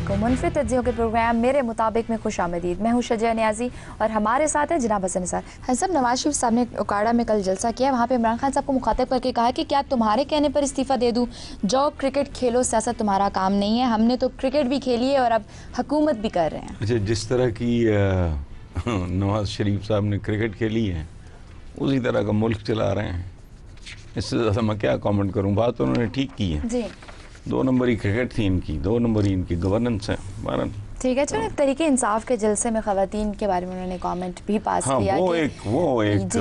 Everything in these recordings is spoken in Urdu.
علیکم۔ منفرد تجزیوں کے پروگرام میرے مطابق میں خوش آمدید۔ میں ہوں شجاع نیازی اور ہمارے ساتھ ہیں جناب حسن نثار۔ حسن صاحب، نواز شریف صاحب نے اکاڑا میں کل جلسہ کیا، وہاں پہ عمران خان صاحب کو مخاطب کر کے کہا کہ کیا تمہارے کہنے پر استعفیٰ دے دوں؟ جاؤ کرکٹ کھیلو، سیاست تمہارا کام نہیں ہے، ہم نے تو کرکٹ بھی کھیلی ہے اور اب حکومت بھی کر رہے ہیں۔ اچھا، جس طرح کی نواز شریف صاحب نے کرکٹ کھیلی ہے اسی طرح کا ملک چلا رہے ہیں۔ اس سے زیادہ میں کیا کامنٹ کروں؟ بات انہوں نے ٹھیک کی ہے۔ جی، 2 نمبری کرکٹ تھی ان کی، 2 نمبری ان کی گورننس ہے۔ ٹھیک ہے، چلو تحریک انصاف کے جلسے میں خواتین کے بارے میں انہوں نے کامنٹ بھی پاس کیا وہ ایک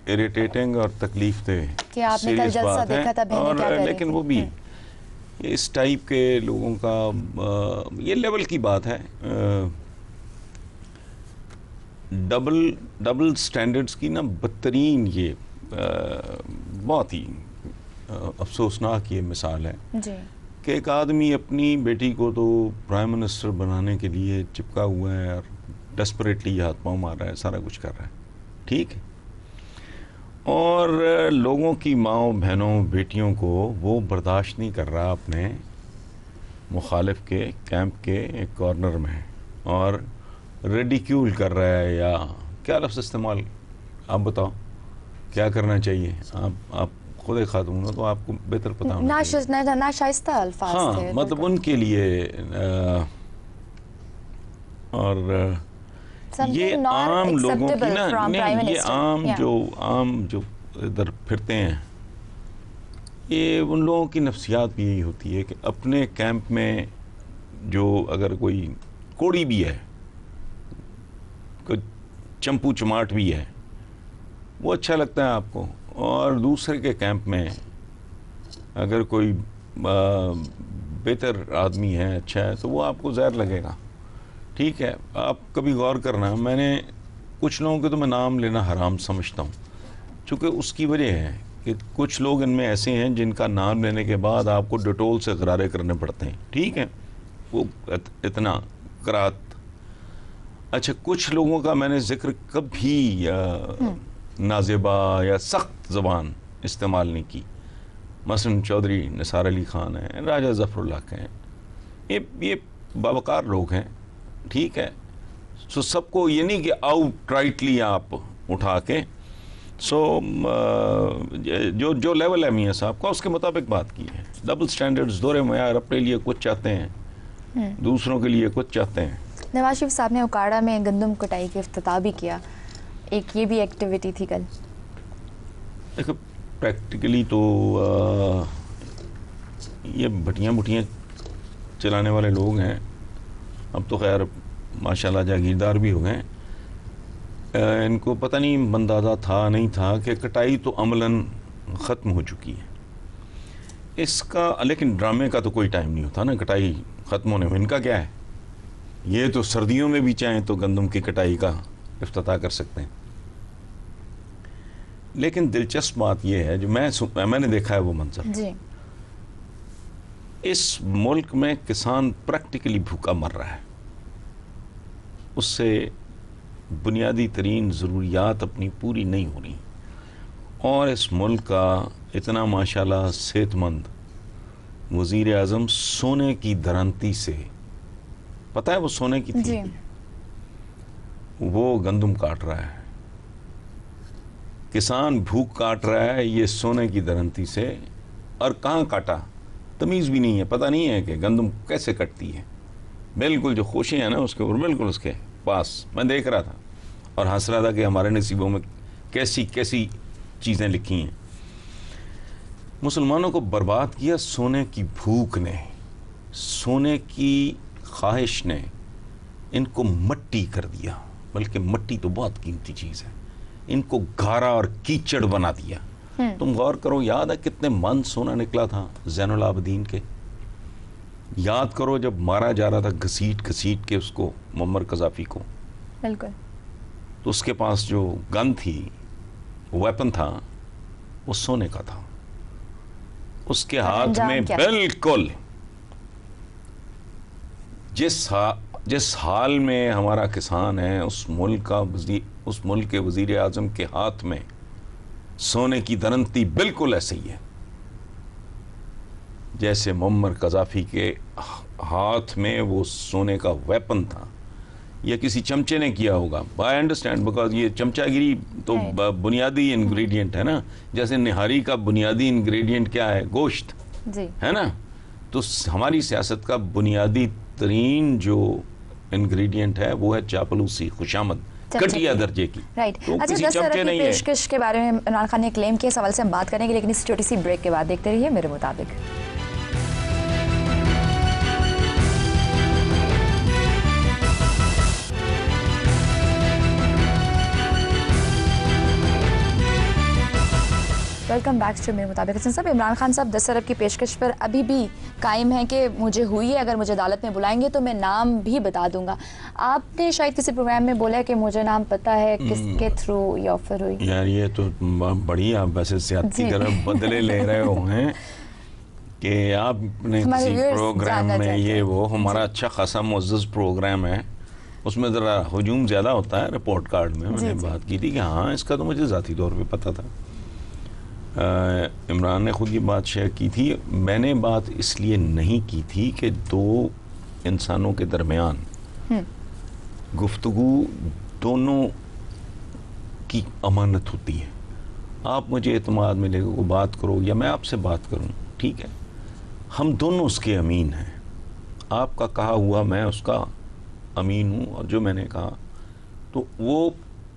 اریٹیٹنگ اور تکلیف دہ کہ آپ نے کل جلسہ دیکھا تھا بہنیں کیا کر رہی لیکن وہ بھی اس ٹائپ کے لوگوں کا یہ لیول کی بات ہے۔ ڈبل سٹینڈرڈز کی نا بدترین یہ بہت ہی افسوسناک یہ مثال ہے جی کہ ایک آدمی اپنی بیٹی کو تو پرائم منسٹر بنانے کے لیے چپکا ہوا ہے اور ڈسپریٹلی ہاتھ پاؤں مار رہا ہے، سارا کچھ کر رہا ہے، ٹھیک ہے، اور لوگوں کی ماؤں بہنوں بیٹیوں کو وہ برداشت نہیں کر رہا اپنے مخالف کے کیمپ کے ایک کارنر میں، اور ریڈیکیول کر رہا ہے، یا کیا لفظ استعمال، آپ بتاؤ کیا کرنا چاہیے؟ آپ خود ایک خاتون ہو تو آپ کو بہتر پتا ہونا چاہیے۔ ناشائستہ الفاظ تھے، مطلب ان کے لیے اور یہ عام لوگوں کی نا، یہ عام جو ادھر پھرتے ہیں، یہ ان لوگوں کی نفسیات بھی یہی ہوتی ہے کہ اپنے کیمپ میں جو اگر کوئی کوڑی بھی ہے، کوئی چمپو چماٹ بھی ہے، وہ اچھا لگتا ہے آپ کو، اور دوسرے کے کیمپ میں اگر کوئی بہتر آدمی ہے، اچھا ہے، تو وہ آپ کو زہر لگے گا، ٹھیک ہے۔ آپ کبھی غور کرنا، میں نے کچھ لوگوں کے تو میں نام لینا حرام سمجھتا ہوں، چونکہ اس کی وجہ ہے کہ کچھ لوگ ان میں ایسے ہیں جن کا نام لینے کے بعد آپ کو ڈیٹول سے غرارے کرنے پڑتے ہیں، ٹھیک ہے، وہ اتنا کرات۔ اچھا، کچھ لوگوں کا میں نے ذکر کبھی نازیبا یا سخت زبان استعمال نہیں کی، مثلا چودھری نثار علی خان ہیں، راجہ ظفر اللہ کے ہیں، یہ باوقار لوگ ہیں، ٹھیک ہے۔ سو سب کو یہ نہیں کہ آؤٹ رائٹلی آپ اٹھا کے، سو جو لیول ہے میاں صاحب کا اس کے مطابق بات کی ہے۔ ڈبل سٹینڈرڈز، دور معیار، اپنے لیے کچھ چاہتے ہیں، دوسروں کے لیے کچھ چاہتے ہیں۔ نواز شریف صاحب نے اکاڑا میں گندم کٹائی کے افتتاح بھی کیا، ایک یہ بھی ایکٹیویٹی تھی کل۔ دیکھو، پریکٹیکلی تو یہ بھٹیاں چلانے والے لوگ ہیں، اب تو خیر ماشاءاللہ جاگیردار بھی ہو گئے، ان کو پتہ نہیں اندازہ تھا نہیں تھا کہ کٹائی تو عملاً ختم ہو چکی ہے اس کا، لیکن ڈرامے کا تو کوئی ٹائم نہیں ہوتا نا کٹائی ختم ہونے میں۔ ان کا کیا ہے، یہ تو سردیوں میں بھی چاہیں تو گندم کی کٹائی کا افتتاح کر سکتے ہیں۔ لیکن دلچسپ بات یہ ہے جو میں نے دیکھا ہے وہ منظر، جی، اس ملک میں کسان پریکٹیکلی بھوکا مر رہا ہے، اس سے بنیادی ترین ضروریات اپنی پوری نہیں ہو رہی، اور اس ملک کا اتنا ماشاءاللہ صحت مند وزیر اعظم سونے کی درانتی سے، پتہ ہے وہ سونے کی تھی، جی، وہ گندم کاٹ رہا ہے، کسان بھوک کاٹ رہا ہے یہ سونے کی درانتی سے، اور کہاں کاٹا تمیز بھی نہیں ہے، پتہ نہیں ہے کہ گندم کیسے کٹتی ہے، بالکل جو خوشی ہے نا اس کے اوپر، بالکل اس کے پاس میں دیکھ رہا تھا اور ہنس رہا تھا کہ ہمارے نصیبوں میں کیسی کیسی چیزیں لکھی ہیں۔ مسلمانوں کو برباد کیا سونے کی بھوک نے، سونے کی خواہش نے، ان کو مٹی کر دیا، بلکہ مٹی تو بہت قیمتی چیز ہے، ان کو گھارا اور کیچڑ بنا دیا۔ تم غور کرو، یاد ہے کتنے من سونا نکلا تھا زین العابدین کے؟ یاد کرو جب مارا جا رہا تھا گھسیٹ گھسیٹ کے اس کو، معمر قذافی کو، بالکل، تو اس کے پاس جو گن تھی، ویپن تھا، وہ سونے کا تھا، اس کے ہاتھ میں بالکل جس حال میں ہمارا کسان ہے، اس ملک کے وزیر اعظم کے ہاتھ میں سونے کی درنتی بالکل ایسے ہی ہے جیسے معمر قذافی کے ہاتھ میں وہ سونے کا ویپن تھا یا کسی چمچے نے کیا ہوگا. آئی انڈرسٹینڈ بیکاز یہ چمچہ گیری تو بنیادی انگریڈینٹ ہے نا, جیسے نہاری کا بنیادی انگریڈینٹ کیا ہے, گوشت جی ہے نا. تو ہماری سیاست کا بنیادی ترین جو انگریڈینٹ ہے وہ ہے چاپلوسی, خوشامد, گھٹیا درجے کی. رائٹ. تو اچھا, کسی 10 ارب چمچے کی نہیں ہے. پیشکش کے بارے میں عمران خان نے کلیم کیا, اس حوالے سے ہم بات کریں گے, لیکن اس چھوٹی سی بریک کے بعد دیکھتے رہیے میرے مطابق. ویلکم بیک ٹو میرے مطابق. حسن صاحب, عمران خان صاحب 10 ارب کی پیشکش پر ابھی بھی قائم ہیں کہ مجھے ہوئی ہے, اگر مجھے عدالت میں بلائیں گے تو میں نام بھی بتا دوں گا. آپ نے شاید کسی پروگرام میں بولا کہ مجھے نام پتہ ہے کس کے تھرو یہ آفر ہوئی. یار یہ تو بڑی آپ ویسے سیاسی طرح بدلے لے رہے ہو ہیں کہ آپ نے کسی پروگرام میں یہ وہ, ہمارا اچھا خاصا معزز پروگرام ہے, اس میں ذرا ہجوم زیادہ ہوتا ہے. رپورٹ کارڈ میں نے بات کی تھی کہ ہاں اس کا تو مجھے ذاتی طور پہ پتہ تھا. عمران نے خود یہ بات شیئر کی تھی. میں نے بات اس لیے نہیں کی تھی کہ دو انسانوں کے درمیان گفتگو دونوں کی امانت ہوتی ہے. آپ مجھے اعتماد میں لے کے بات کرو یا میں آپ سے بات کروں, ٹھیک ہے, ہم دونوں اس کے امین ہیں. آپ کا کہا ہوا میں اس کا امین ہوں, اور جو میں نے کہا تو وہ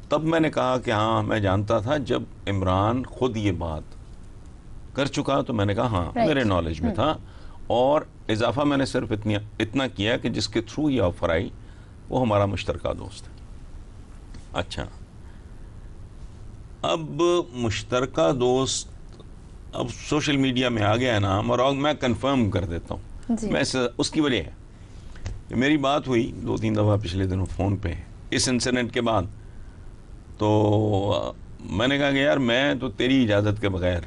تب میں نے کہا کہ ہاں میں جانتا تھا. جب عمران خود یہ بات کر چکا تو میں نے کہا ہاں میرے نالج میں تھا, اور اضافہ میں نے صرف اتنا کیا کہ جس کے تھرو یہ آفر آئی وہ ہمارا مشترکہ دوست ہے. اچھا, اب مشترکہ دوست اب سوشل میڈیا میں آ گیا ہے نام, اور میں کنفرم کر دیتا ہوں. میں اس کی وجہ ہے کہ میری بات ہوئی 2-3 دفعہ پچھلے دنوں فون پہ اس انسیڈنٹ کے بعد, تو میں نے کہا کہ یار میں تو تیری اجازت کے بغیر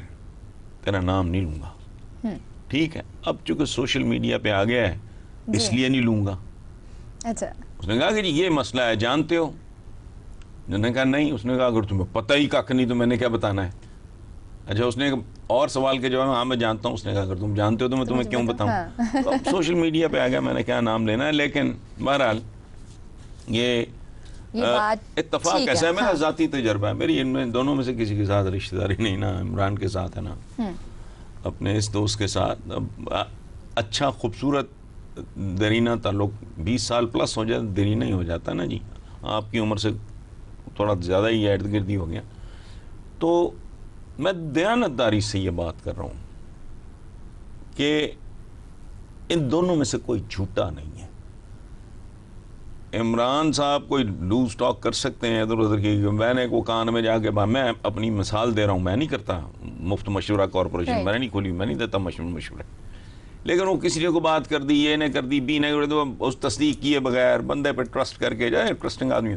تیرا نام نہیں لوں گا. ٹھیک ہے, اب چونکہ سوشل میڈیا پہ آ گیا ہے اس لیے نہیں لوں گا. اچھا, اس نے کہا کہ جی یہ مسئلہ ہے جانتے ہو. میں نے کہا نہیں. اس نے کہا اگر تمہیں پتہ ہی کک نہیں تو میں نے کیا بتانا ہے. اچھا, اس نے اور سوال کے جواب میں ہاں میں جانتا ہوں. اس نے کہا اگر تم جانتے ہو تو میں تمہیں کیوں بتاؤں. تو اب سوشل میڈیا پہ آ گیا, میں نے کیا نام لینا ہے. لیکن بہرحال یہ اتفاق ایسا ہے, میرا ذاتی تجربہ ہے. میری ان میں دونوں میں سے کسی کے ساتھ رشتہ داری نہیں, نا عمران کے ساتھ ہے نا اپنے اس دوست کے ساتھ. اچھا خوبصورت دیرینہ تعلق 20 سال پلس ہو جائے دیرینہ ہی ہو جاتا ہے نا جی. آپ کی عمر سے تھوڑا زیادہ ہی ارد گردی ہو گیا. تو میں دیانتداری سے یہ بات کر رہا ہوں کہ ان دونوں میں سے کوئی جھوٹا نہیں ہے. عمران صاحب کوئی لوز ٹاک کر سکتے ہیں ادھر ادھر کی, میں نے کو کان میں جا کے میں اپنی مثال دے رہا ہوں, میں نہیں کرتا مفت مشورہ کارپوریشن, میں نے نہیں کھولی, میں نہیں دیتا مشورے. لیکن وہ کسی نے کو بات کر دی, اے نے کر دی, بی نے کر دی, اس تصدیق کیے بغیر بندے پہ ٹرسٹ کر کے جائے, ٹرسٹنگ آدمی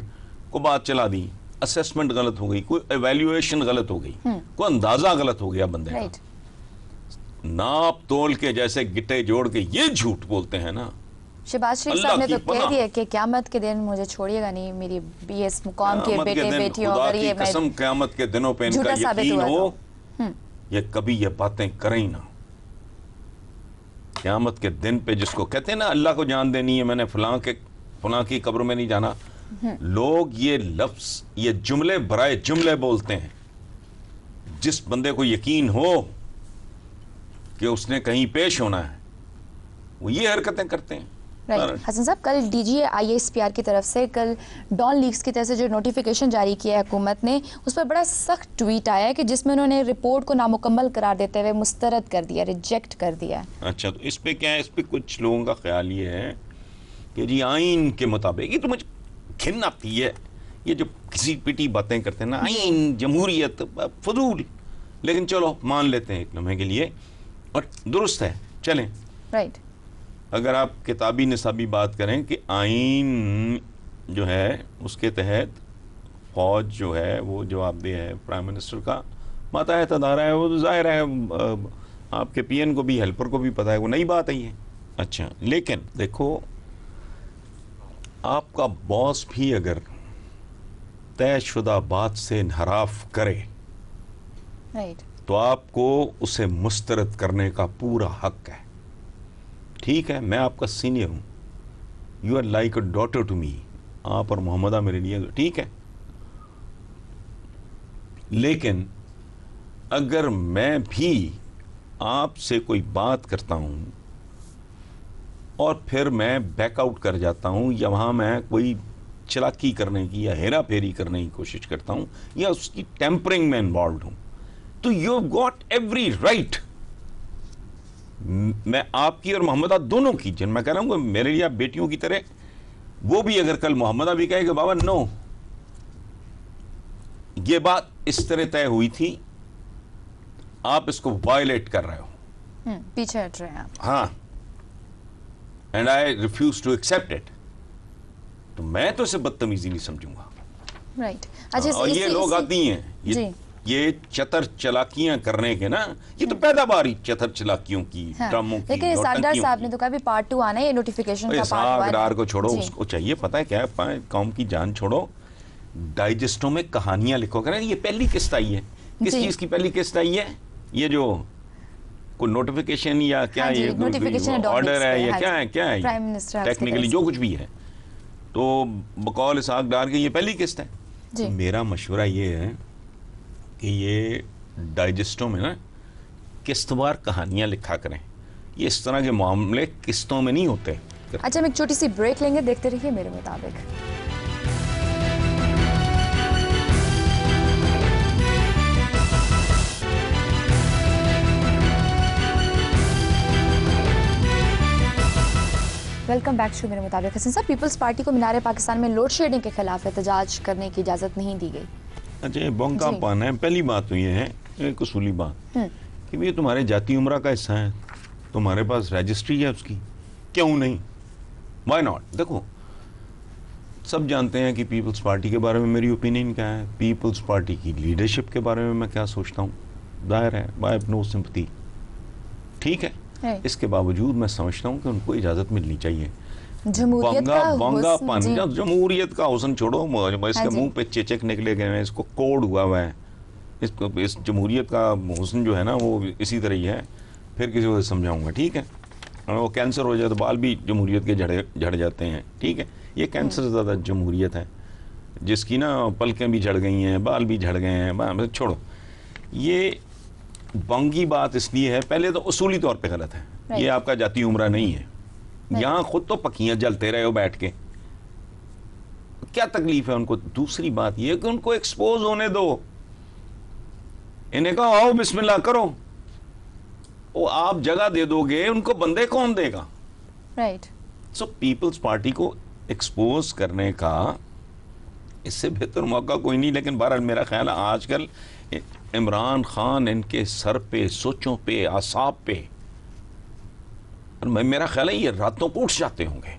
کو بات چلا دی. اسیسمنٹ غلط ہو گئی, کوئی ایویلیویشن غلط ہو گئی, کوئی اندازہ غلط ہو گیا بندے کا. ناپ تول کے جیسے گٹے جوڑ کے یہ جھوٹ بولتے ہیں نا. شہباز شریف صاحب نے تو کہہ دیا کہ قیامت کے دن مجھے چھوڑیے گا نہیں, میری بھی اس مقام کے بیٹے بیٹیوں, اگر یہ میں قسم قیامت کے دنوں پہ ان کا یقین ہو یہ کبھی یہ باتیں کریں ہی نہ. قیامت کے دن پہ جس کو کہتے ہیں نا اللہ کو جان دینی ہے, میں نے فلاں کی قبر میں نہیں جانا. لوگ یہ لفظ یہ جملے برائے جملے بولتے ہیں. جس بندے کو یقین ہو کہ اس نے کہیں پیش ہونا ہے وہ یہ حرکتیں کرتے ہیں. حسن صاحب, کل D G I S P R کی طرف سے کل ڈان لیکس کی طرف سے جو نوٹیفیکیشن جاری کیا ہے حکومت نے, اس پر بڑا سخت ٹویٹ آیا ہے کہ جس میں انہوں نے رپورٹ کو نامکمل قرار دیتے ہوئے مسترد کر دیا, ریجیکٹ کر دیا. اچھا, تو اس پہ کیا ہے, اس پہ کچھ لوگوں کا خیال یہ ہے کہ جی آئین کے مطابق, یہ تو مجھے گھن آتی ہے یہ جو کسی پیٹی باتیں کرتے ہیں نا, آئین, جمہوریت, فضول. لیکن چلو مان لیتے ہیں ایک لمحے کے لیے, اور درست ہے, چلیں. رائٹ. اگر آپ کتابی نصابی بات کریں کہ آئین جو ہے اس کے تحت فوج جو ہے وہ جواب دہ ہے پرائم منسٹر کا, ماتحت ادارہ ہے, وہ تو ظاہر ہے آپ کے پی این کو بھی ہیلپر کو بھی پتہ ہے, وہ نئی بات ہے یہ. اچھا, لیکن دیکھو آپ کا باس بھی اگر طے شدہ بات سے انحراف کرے تو آپ کو اسے مسترد کرنے کا پورا حق ہے. ٹھیک ہے میں آپ کا سینئر ہوں, you are like a daughter to me, آپ اور محمدہ میرے لیے ٹھیک ہے, لیکن اگر میں بھی آپ سے کوئی بات کرتا ہوں اور پھر میں بیک آؤٹ کر جاتا ہوں, یا وہاں میں کوئی چلاکی کرنے کی یا ہیرا پھیری کرنے کی کوشش کرتا ہوں, یا اس کی ٹیمپرنگ میں انوالوڈ ہوں, تو you have got every right, میں آپ کی اور محمدہ دونوں کی, جن میں کہہ رہا ہوں کہ میرے لیے آپ بیٹیوں کی طرح, وہ بھی اگر کل محمدہ بھی کہے کہ بابا نو, یہ بات اس طرح طے ہوئی تھی, آپ اس کو وائلیٹ کر رہے ہو, پیچھے ہٹ رہے ہیں آپ, ہاں, and I refuse to accept it, تو میں تو اسے بدتمیزی نہیں سمجھوں گا. رائٹ. اور یہ لوگ آتی ہیں یہ چتر چلاکیاں کرنے کے نا, یہ تو پیداواری چتر چلاکیوں کی, ڈراموں کی, لیکن اسحاق ڈار صاحب نے تو کہا بھی پارٹ 2 آنا ہے, یہ نوٹیفیکیشن کا پارٹ 1. اسحاق ڈار کو چھوڑو, اس کو چاہیے پتہ ہے کیا ہے, قوم کی جان چھوڑو, ڈائجسٹوں میں کہانیاں لکھو کریں. یہ پہلی قسط آئی ہے, کس چیز کی پہلی قسط آئی ہے, یہ جو کوئی نوٹیفیکیشن یا کیا یہ آرڈر ہے یا کیا ہے ٹیکنیکلی جو کچھ بھی ہے, تو بقول اسحاق ڈار کی یہ پہلی قسط ہے. میرا مشورہ یہ ہے کہ یہ ڈائجسٹوں میں نا قسط وار کہانیاں لکھا کریں, یہ اس طرح کے معاملے قسطوں میں نہیں ہوتے. اچھا ہم ایک چھوٹی سی بریک لیں گے, دیکھتے رہیے میرے مطابق. ویلکم بیک ٹو میرے مطابق. حسن صاحب, پیپلز پارٹی کو مینار پاکستان میں لوڈ شیڈنگ کے خلاف احتجاج کرنے کی اجازت نہیں دی گئی. اچھا بونکا پانا ہے. پہلی بات تو یہ ہے, ایک اصولی بات, کہ یہ تمہارے جاتی عمرہ کا حصہ ہے, تمہارے پاس رجسٹری ہے اس کی, کیوں نہیں, وائی ناٹ. دیکھو سب جانتے ہیں کہ پیپلز پارٹی کے بارے میں میری اوپینین کیا ہے, پیپلز پارٹی کی لیڈرشپ کے بارے میں کیا سوچتا ہوں, ظاہر ہے بائی نو سمپتی, ٹھیک ہے. اس کے باوجود میں سمجھتا ہوں کہ ان کو اجازت ملنی چاہیے. جمہوریت کا حسن چھوڑو, اس کے منہ پہ چیچک نکلے گئے ہیں, اس کو کوڈ ہوا ہوا ہے, اس جمہوریت کا حسن جو ہے نا وہ اسی طرح ہی ہے. پھر کسی کو سمجھاؤں گا, ٹھیک ہے. وہ کینسر ہو جائے تو بال بھی جمہوریت کے جھڑ جاتے ہیں, ٹھیک ہے. یہ کینسر زیادہ جمہوریت ہے, جس کی نا پلکیں بھی جھڑ گئی ہیں, بال بھی جھڑ گئے ہیں, چھوڑو. یہ بانگی بات اس لیے ہے, پہلے تو اصولی طور پہ غلط ہے, یہ آپ کا جاتی عمرہ نہیں ہے. یہاں خود تو پکیاں جلتے رہے ہو بیٹھ کے, کیا تکلیف ہے ان کو. دوسری بات یہ کہ ان کو ایکسپوز ہونے دو, انہیں کہا آؤ بسم اللہ کرو, وہ آپ جگہ دے دو گے, ان کو بندے کون دے گا. رائٹ. سو پیپلز پارٹی کو ایکسپوز کرنے کا اس سے بہتر موقع کوئی نہیں. لیکن بہرحال میرا خیال ہے آج کل عمران خان ان کے سر پہ, سوچوں پہ, اعصاب پہ, میرا خیال ہے یہ راتوں کو اٹھ جاتے ہوں گے,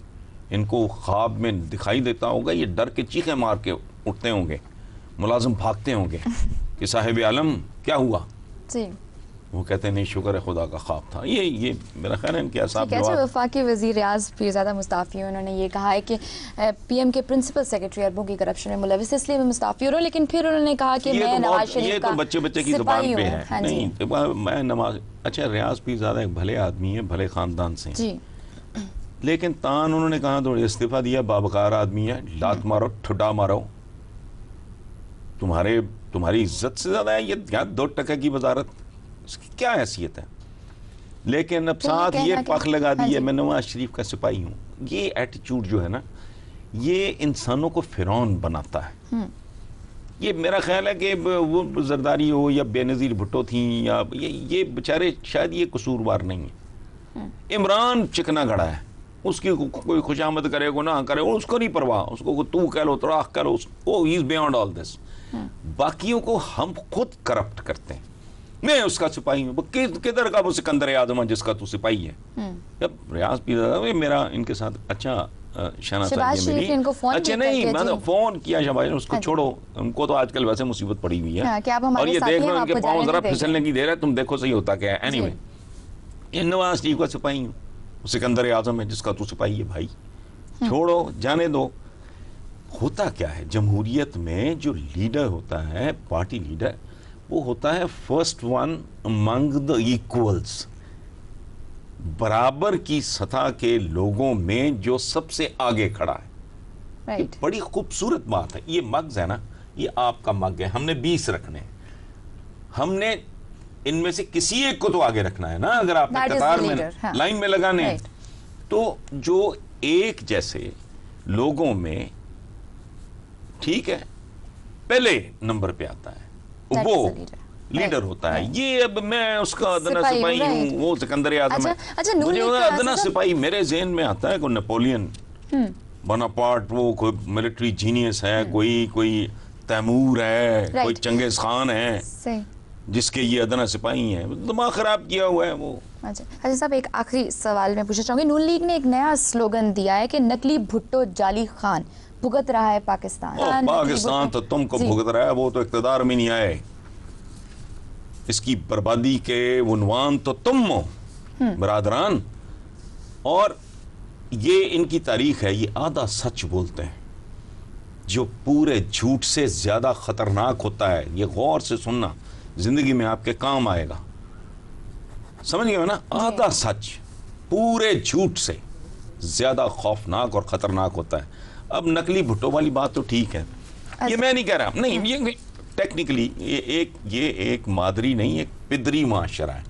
ان کو خواب میں دکھائی دیتا ہوگا, یہ ڈر کے چیخیں مار کے اٹھتے ہوں گے, ملازم بھاگتے ہوں گے کہ صاحب عالم کیا ہوا. جی. وہ کہتے ہیں نہیں شکر ہے خدا کا خواب تھا. یہ میرا خیال ہے ان کے اعصاب. وفاقی وزیر ریاض پیرزادہ مستعفی ہیں, انہوں نے یہ کہا ہے کہ پی ایم کے پرنسپل سیکرٹری اربوں کی کرپشن میں ملوث, اس لیے میں مستعفی ہو رہا ہوں. لیکن پھر انہوں نے کہا کہ میں نواز شریف کا بچے کی زبان پہ ہے. نہیں میں نواز, اچھا ریاض پیرزادہ ایک بھلے آدمی ہے, بھلے خاندان سے, جی, لیکن تان انہوں نے کہا تو استعفیٰ دیا, باوقار آدمی ہے, لات مارو ٹھڈا مارو, تمہاری عزت سے زیادہ ہے یہ 2% کی وزارت, اس کی کیا حیثیت ہے. لیکن اب ساتھ یہ پخ لگا دی ہے میں نواز شریف کا سپاہی ہوں. یہ ایٹیچیوڈ جو ہے نا یہ انسانوں کو فرعون بناتا ہے. یہ میرا خیال ہے کہ وہ زرداری ہو یا بے نظیر بھٹو تھیں, یا یہ بیچارے شاید یہ قصوروار نہیں ہے. عمران چکنا گڑا ہے, اس کی کوئی خوش آمد کرے کو نہ کرے اس کو نہیں پرواہ, اس کو تو کہہ لو تراخ کہہ لو, وہ ہی از بیانڈ آل دس. باقیوں کو ہم خود کرپٹ کرتے ہیں. میں اس کا سپاہی ہوں, کدھر کا وہ سکندر اعظم ہے جس کا تو سپاہی ہے. جب ریاض پیرزادہ میرا ان کے ساتھ اچھا شہباز شریف نے ان کو فون اچھا نہیں میں نے فون کیا, شہباز نے, اس کو چھوڑو, ان کو تو آج کل ویسے مصیبت پڑی ہوئی ہے, اور یہ دیکھ لو ان کے پاؤں ذرا پھسلنے کی دیر ہے, تم دیکھو صحیح ہوتا کیا ہے. اینی وے یہ نواز شریف کا سپاہی ہوں, سکندر اعظم ہے جس کا تو سپاہی ہے بھائی, چھوڑو جانے دو. ہوتا کیا ہے جمہوریت میں, جو لیڈر ہوتا ہے پارٹی لیڈر, وہ ہوتا ہے فرسٹ ون امنگ دا ایکولز. برابر کی سطح کے لوگوں میں جو سب سے آگے کھڑا ہے. رائٹ. بڑی خوبصورت بات ہے. یہ مگز ہے نا, یہ آپ کا مگ ہے, ہم نے 20 رکھنے ہیں, ہم نے ان میں سے کسی ایک کو تو آگے رکھنا ہے نا. اگر آپ نے قطار میں لائن میں لگانے ہیں تو جو ایک جیسے لوگوں میں, ٹھیک ہے, پہلے نمبر پہ آتا ہے وہ لیڈر ہوتا ہے. یہ اب میں اس کا ادنا سپاہی ہوں, وہ سکندر اعظم ہے, مجھے ادنا سپاہی میرے ذہن میں آتا ہے کوئی نیپولین بوناپارٹ, وہ کوئی ملٹری جینیس ہے, کوئی تیمور ہے, کوئی چنگیز خان ہے, جس کے یہ ادنا سپاہی ہیں. دماغ خراب کیا ہوا ہے وہ. اچھا صاحب, ایک آخری سوال میں پوچھنا چاہوں گی. نون لیگ نے ایک نیا سلوگن دیا ہے کہ نقلی بھٹو جعلی خان بھگت رہا ہے پاکستان. پاکستان تو تم کو بھگت رہا ہے, وہ تو اقتدار میں نہیں آئے. اس کی بربادی کے عنوان تو تم ہو برادران. اور یہ ان کی تاریخ ہے, یہ آدھا سچ بولتے ہیں جو پورے جھوٹ سے زیادہ خطرناک ہوتا ہے. یہ غور سے سننا, زندگی میں آپ کے کام آئے گا. سمجھ گئے نا, آدھا سچ پورے جھوٹ سے زیادہ خوفناک اور خطرناک ہوتا ہے. اب نقلی بھٹو والی بات تو ٹھیک ہے, یہ میں نہیں کہہ رہا, نہیں, یہ ٹیکنیکلی یہ ایک مادری نہیں, ایک پدری معاشرہ ہے,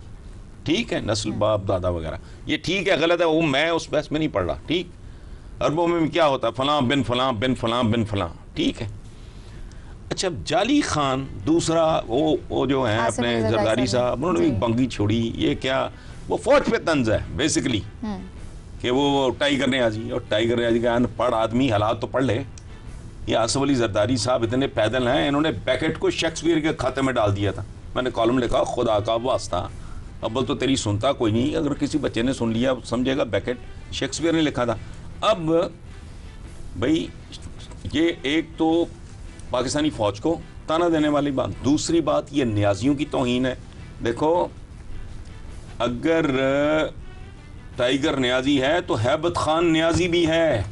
ٹھیک ہے, نسل باپ دادا وغیرہ, یہ ٹھیک ہے, غلط ہے, وہ میں اس بحث میں نہیں پڑھ رہا. ٹھیک, عربوں میں کیا ہوتا ہے, فلاں بن فلاں بن فلاں بن فلاں, ٹھیک ہے. اچھا, جعلی خان دوسرا, وہ جو ہیں اپنے زرداری صاحب, انہوں نے بھی بنگی چھوڑی. یہ کیا, وہ فوج پہ طنز ہے بیسیکلی, کہ وہ ٹائیگر نیازی, اور ٹائیگر نیازی کا ان پڑھ آدمی حالات تو پڑھ لے. یہ آصف علی زرداری صاحب اتنے پیدل ہیں, انہوں نے بیکٹ کو شیکسپیئر کے کھاتے میں ڈال دیا تھا. میں نے کالم لکھا, خدا کا واسطہ, اب تو تیری سنتا کوئی نہیں, اگر کسی بچے نے سن لیا سمجھے گا بیکٹ شیکسپیئر نے لکھا تھا. اب بھائی یہ ایک تو پاکستانی فوج کو تانا دینے والی بات, دوسری بات یہ نیازیوں کی توہین ہے. دیکھو, اگر ٹائیگر نیازی ہے تو ہیبت خان نیازی بھی ہے.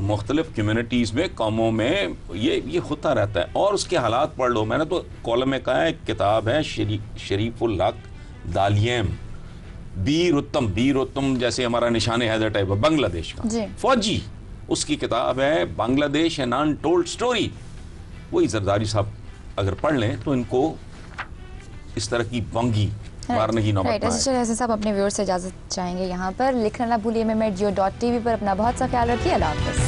مختلف کمیونٹیز میں, قوموں میں یہ ہوتا رہتا ہے. اور اس کے حالات پڑھ لو, میں نے تو کالم میں کہا ہے, ایک کتاب ہے شریف الحق دالیم, بیر اتم جیسے ہمارا نشان حیدر ٹائپ ہے بنگلہ دیش کا فوجی, اس کی کتاب ہے بنگلہ دیش این انٹولڈ سٹوری. وہی زرداری صاحب اگر پڑھ لیں تو ان کو اس طرح کی بنگی مارنے کی نوبت نہ آئے. ایسے صاحب اپنے ویور سے اجازت چاہیں گے یہاں پر. لکھنا نہ بھولیے MMAJio.tv پر. اپنا بہت سا خیال رکھیے. اللہ حافظ.